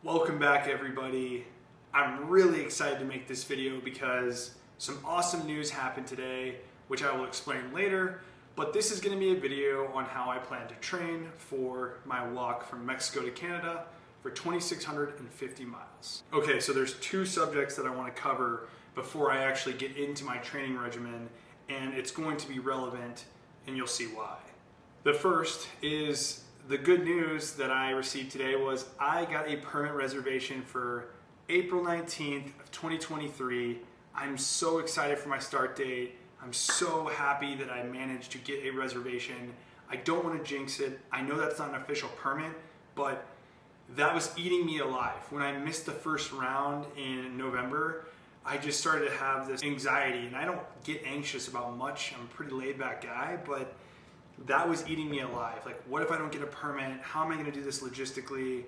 Welcome back, everybody. I'm really excited to make this video because some awesome news happened today, which I will explain later, but this is going to be a video on how I plan to train for my walk from Mexico to Canada for 2,650 miles. Okay, so there's two subjects that I want to cover before I actually get into my training regimen, and it's going to be relevant, and you'll see why. The first is the good news that I received today was I got a permit reservation for April 19th of 2023. I'm so excited for my start date. I'm so happy that I managed to get a reservation. I don't want to jinx it. I know that's not an official permit, but that was eating me alive. When I missed the first round in November, I just started to have this anxiety, and I don't get anxious about much. I'm a pretty laid back guy, but that was eating me alive. Like, what if I don't get a permit? How am I going to do this logistically?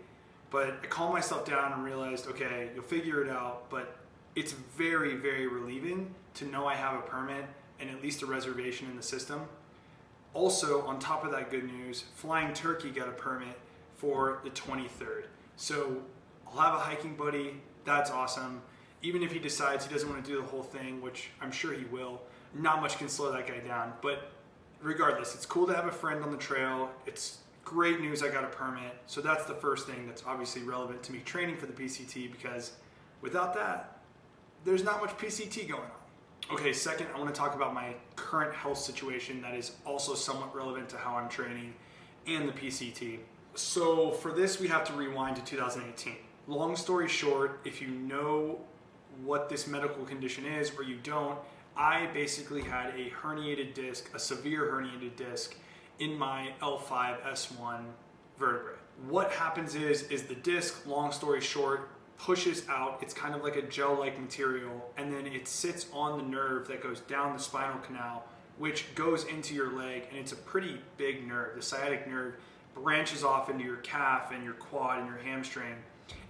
But I calmed myself down and realized, okay, you'll figure it out. But it's very, very relieving to know I have a permit and at least a reservation in the system. Also, on top of that good news, Flying Turkey got a permit for the 23rd. So I'll have a hiking buddy. That's awesome. Even if he decides he doesn't want to do the whole thing, which I'm sure he will, not much can slow that guy down. But regardless, it's cool to have a friend on the trail. It's great news I got a permit. So that's the first thing that's obviously relevant to me training for the PCT, because without that, there's not much PCT going on. Okay, second, I want to talk about my current health situation that is also somewhat relevant to how I'm training and the PCT. So for this, we have to rewind to 2018. Long story short, if you know what this medical condition is or you don't, I basically had a herniated disc, a severe herniated disc in my L5-S1 vertebrae. What happens is the disc, long story short, pushes out. It's kind of like a gel-like material, and then it sits on the nerve that goes down the spinal canal, which goes into your leg, and it's a pretty big nerve. The sciatic nerve branches off into your calf and your quad and your hamstring.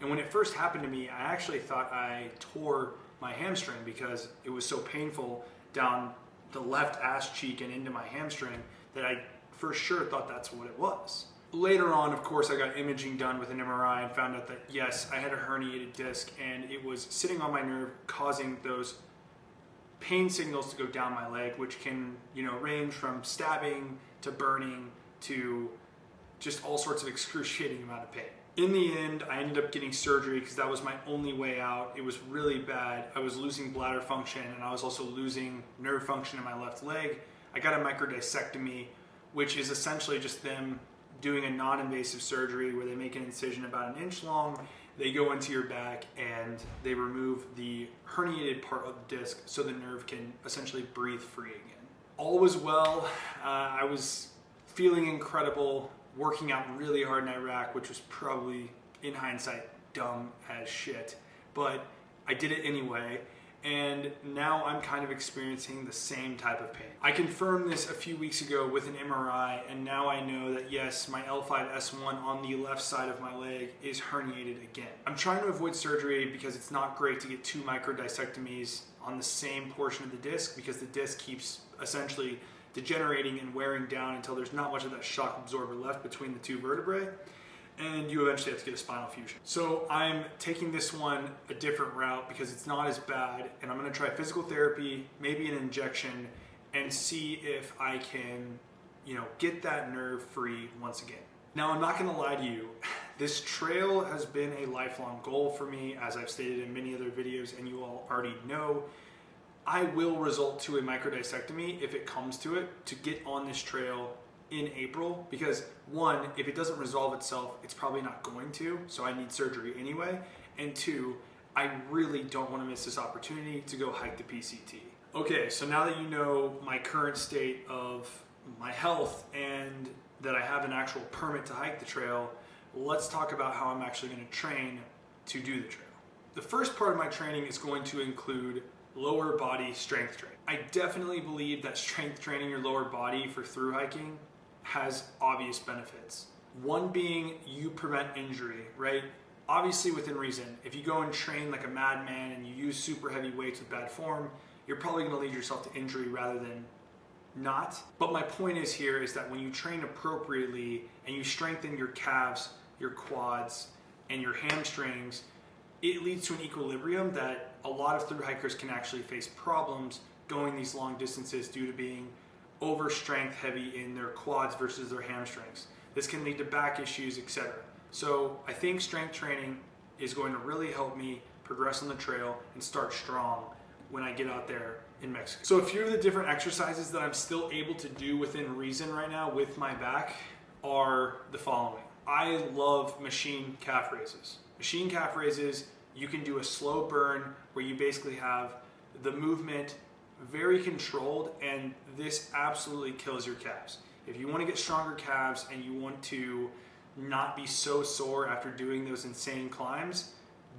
And when it first happened to me, I actually thought I tore my hamstring because it was so painful down the left ass cheek and into my hamstring that I for sure thought that's what it was. Later on, of course, I got imaging done with an MRI and found out that yes, I had a herniated disc, and it was sitting on my nerve, causing those pain signals to go down my leg, which can, range from stabbing to burning to just all sorts of excruciating amount of pain. In the end, I ended up getting surgery because that was my only way out. It was really bad. I was losing bladder function, and I was also losing nerve function in my left leg. I got a microdiscectomy, which is essentially just them doing a non-invasive surgery where they make an incision about 1 inch long. They go into your back and they remove the herniated part of the disc so the nerve can essentially breathe free again. All was well. I was feeling incredible, working out really hard in Iraq, which was probably, in hindsight, dumb as shit. But I did it anyway, and now I'm kind of experiencing the same type of pain. I confirmed this a few weeks ago with an MRI, and now I know that yes, my L5-S1 on the left side of my leg is herniated again. I'm trying to avoid surgery because it's not great to get 2 microdiscectomies on the same portion of the disc, because the disc keeps essentially degenerating and wearing down until there's not much of that shock absorber left between the 2 vertebrae, and you eventually have to get a spinal fusion. So I'm taking this one a different route because it's not as bad, and I'm going to try physical therapy, maybe an injection, and see if I can, get that nerve free once again. Now, I'm not going to lie to you, this trail has been a lifelong goal for me, as I've stated in many other videos, and you all already know. I will result to a microdiscectomy if it comes to it, to get on this trail in April, because one, if it doesn't resolve itself, it's probably not going to, so I need surgery anyway, and two, I really don't want to miss this opportunity to go hike the PCT. Okay, so now that you know my current state of my health and that I have an actual permit to hike the trail, let's talk about how I'm actually going to train to do the trail. The first part of my training is going to include lower body strength training. I definitely believe that strength training your lower body for thru hiking has obvious benefits. One being you prevent injury, right? Obviously within reason. If you go and train like a madman and you use super heavy weights with bad form, you're probably going to lead yourself to injury rather than not. But my point is here is that when you train appropriately and you strengthen your calves, your quads, and your hamstrings, it leads to an equilibrium that a lot of thru hikers can actually face problems going these long distances due to being over strength heavy in their quads versus their hamstrings. This can lead to back issues, etc. So I think strength training is going to really help me progress on the trail and start strong when I get out there in Mexico. So a few of the different exercises that I'm still able to do within reason right now with my back are the following. I love machine calf raises. Machine calf raises, you can do a slow burn where you basically have the movement very controlled, and this absolutely kills your calves. If you want to get stronger calves and you want to not be so sore after doing those insane climbs,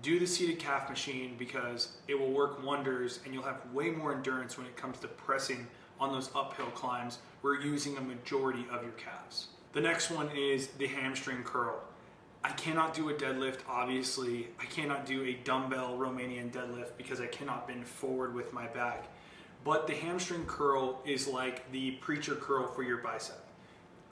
do the seated calf machine because it will work wonders and you'll have way more endurance when it comes to pressing on those uphill climbs where you're using a majority of your calves. The next one is the hamstring curl. I cannot do a deadlift, obviously. I cannot do a dumbbell Romanian deadlift because I cannot bend forward with my back. But the hamstring curl is like the preacher curl for your bicep,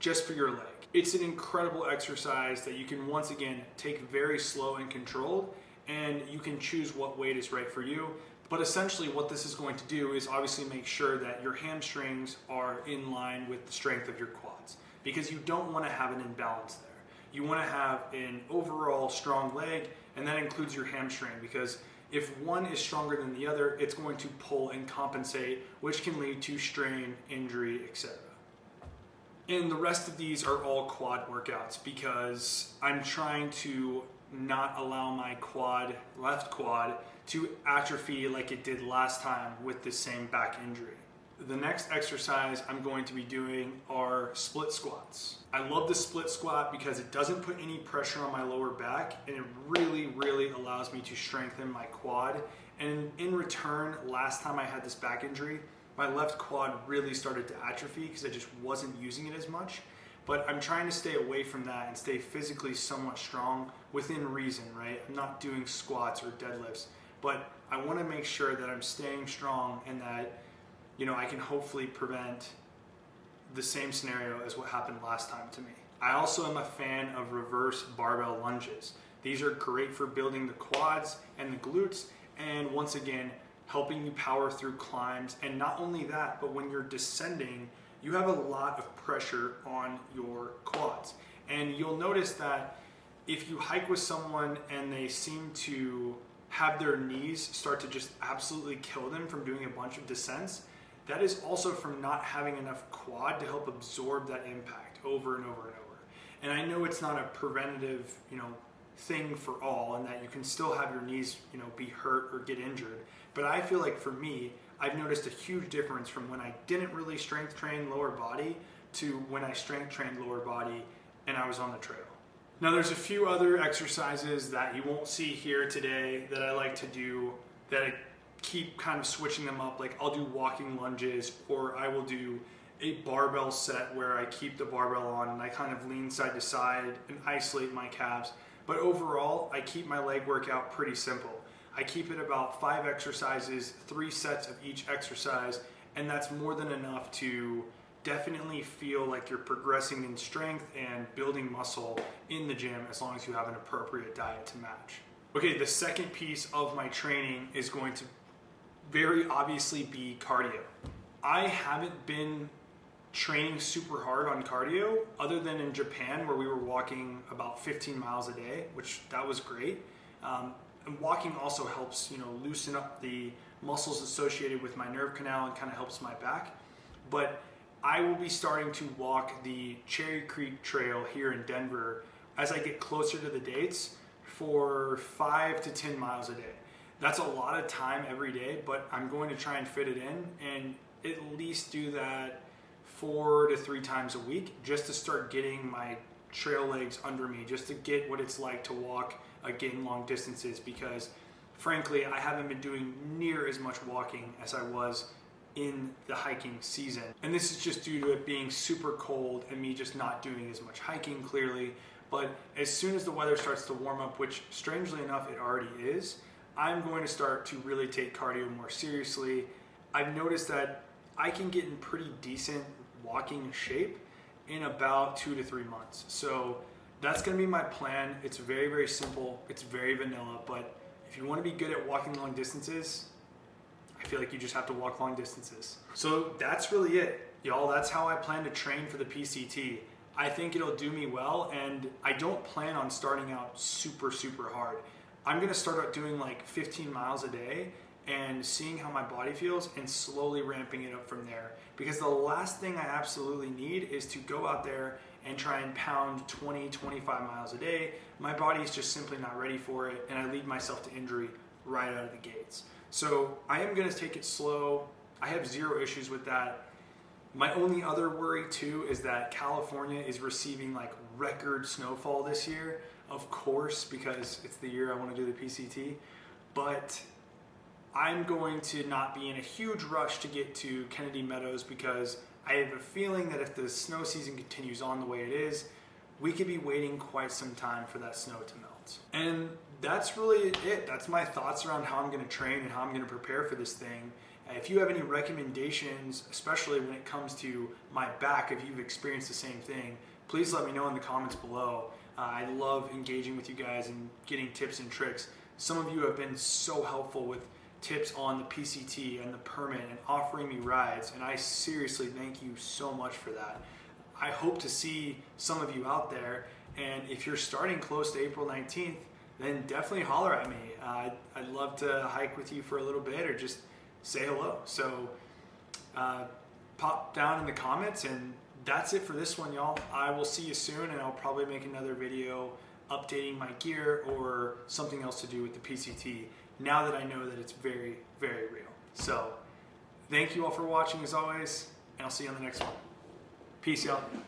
just for your leg. It's an incredible exercise that you can once again take very slow and controlled, and you can choose what weight is right for you. But essentially what this is going to do is obviously make sure that your hamstrings are in line with the strength of your quads, because you don't want to have an imbalance there. You want to have an overall strong leg, and that includes your hamstring, because if one is stronger than the other, it's going to pull and compensate, which can lead to strain, injury, etc. And the rest of these are all quad workouts because I'm trying to not allow my left quad, to atrophy like it did last time with the same back injury. The next exercise I'm going to be doing are split squats. I love the split squat because it doesn't put any pressure on my lower back, and it really allows me to strengthen my quad. And in return, last time I had this back injury, my left quad really started to atrophy because I just wasn't using it as much. But I'm trying to stay away from that and stay physically somewhat strong within reason, right? I'm not doing squats or deadlifts, but I want to make sure that I'm staying strong and that, you know, I can hopefully prevent the same scenario as what happened last time to me. I also am a fan of reverse barbell lunges. These are great for building the quads and the glutes, and once again, helping you power through climbs. And not only that, but when you're descending, you have a lot of pressure on your quads. And you'll notice that if you hike with someone and they seem to have their knees start to just absolutely kill them from doing a bunch of descents, that is also from not having enough quad to help absorb that impact over and over and over. And I know it's not a preventative, thing for all, and that you can still have your knees, be hurt or get injured. But I feel like for me, I've noticed a huge difference from when I didn't really strength train lower body to when I strength trained lower body and I was on the trail. Now there's a few other exercises that you won't see here today that I like to do, that I keep kind of switching them up. Like I'll do walking lunges, or I will do a barbell set where I keep the barbell on and I kind of lean side to side and isolate my calves. But overall, I keep my leg workout pretty simple. I keep it about 5 exercises, 3 sets of each exercise, and that's more than enough to definitely feel like you're progressing in strength and building muscle in the gym, as long as you have an appropriate diet to match. Okay, the second piece of my training is going to very obviously be cardio. I haven't been training super hard on cardio other than in Japan, where we were walking about 15 miles a day, which that was great. And walking also helps, loosen up the muscles associated with my nerve canal and kind of helps my back. But I will be starting to walk the Cherry Creek Trail here in Denver as I get closer to the dates for 5 to 10 miles a day. That's a lot of time every day, but I'm going to try and fit it in and at least do that 4 to 3 times a week, just to start getting my trail legs under me, just to get what it's like to walk again long distances, because frankly I haven't been doing near as much walking as I was in the hiking season. And this is just due to it being super cold and me just not doing as much hiking, clearly. But as soon as the weather starts to warm up, which strangely enough it already is, I'm going to start to really take cardio more seriously. I've noticed that I can get in pretty decent walking shape in about 2 to 3 months. So that's gonna be my plan. It's very, very simple. It's very vanilla, but if you wanna be good at walking long distances, I feel like you just have to walk long distances. So that's really it, y'all. That's how I plan to train for the PCT. I think it'll do me well, and I don't plan on starting out super, super hard. I'm gonna start out doing like 15 miles a day and seeing how my body feels and slowly ramping it up from there. Because the last thing I absolutely need is to go out there and try and pound 20, 25 miles a day. My body is just simply not ready for it, and I lead myself to injury right out of the gates. So I am gonna take it slow. I have zero issues with that. My only other worry too is that California is receiving like record snowfall this year, of course, because it's the year I want to do the PCT, but I'm going to not be in a huge rush to get to Kennedy Meadows because I have a feeling that if the snow season continues on the way it is, we could be waiting quite some time for that snow to melt. And that's really it. That's my thoughts around how I'm going to train and how I'm going to prepare for this thing. If you have any recommendations, especially when it comes to my back, if you've experienced the same thing, please let me know in the comments below. I love engaging with you guys and getting tips and tricks. Some of you have been so helpful with tips on the PCT and the permit and offering me rides, and I seriously thank you so much for that. I hope to see some of you out there, and if you're starting close to April 19th, then definitely holler at me. I'd love to hike with you for a little bit or just say hello. So pop down in the comments, and that's it for this one, y'all. I will see you soon, and I'll probably make another video updating my gear or something else to do with the PCT now that I know that it's very, very real. So thank you all for watching as always, and I'll see you on the next one. Peace, y'all.